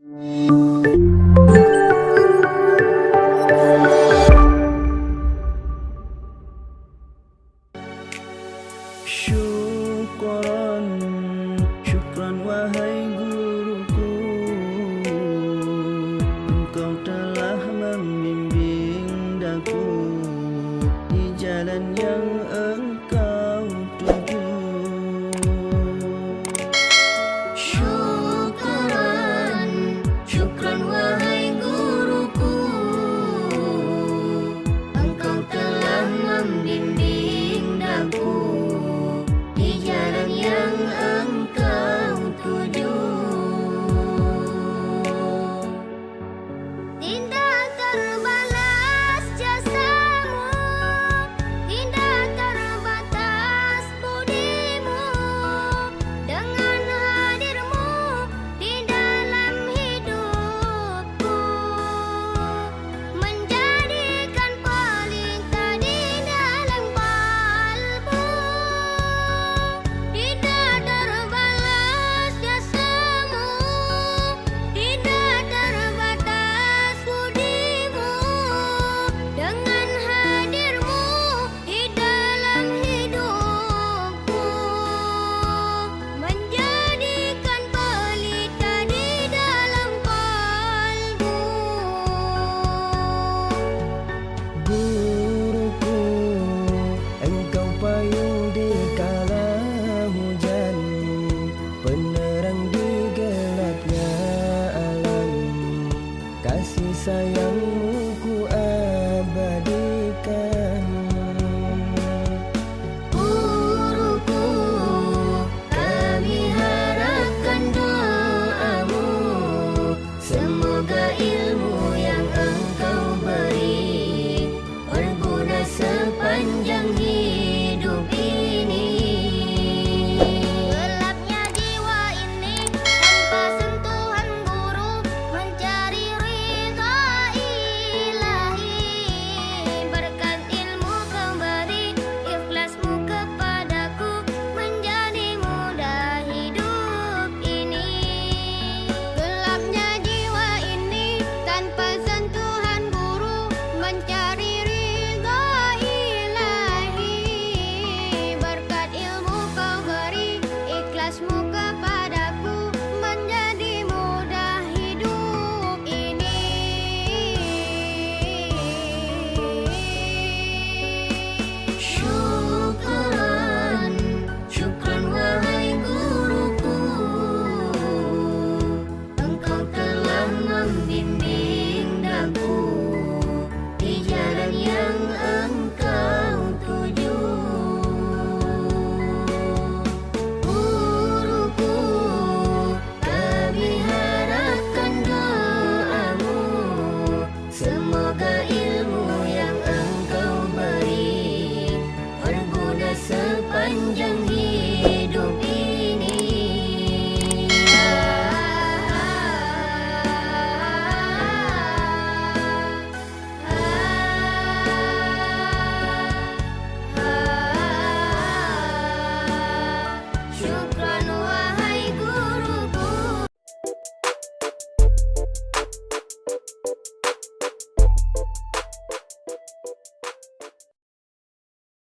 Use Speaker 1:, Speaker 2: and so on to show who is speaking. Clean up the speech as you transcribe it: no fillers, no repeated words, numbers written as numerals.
Speaker 1: Syukran, syukran wahai guruku, engkau telah membimbing daku di jalan yang engkau tuju.
Speaker 2: Syukran, syukran wahai guruku, engkau telah membimbing daku di jalan yang engkau tuju. Tidak terbalas jasamu, tidak terbatas budimu, dengan hadirmu di dalam hidupku, menjadikan pelita di dalam kalbu. Tidak terbalas jasamu, tidak terbatas budimu, dengan hadirmu di dalam hidupku, menjadikan pelita di dalam kalbu.
Speaker 1: Guruku, engkau payung di kala hujan, penerang di gelapnya alam, kasih sayang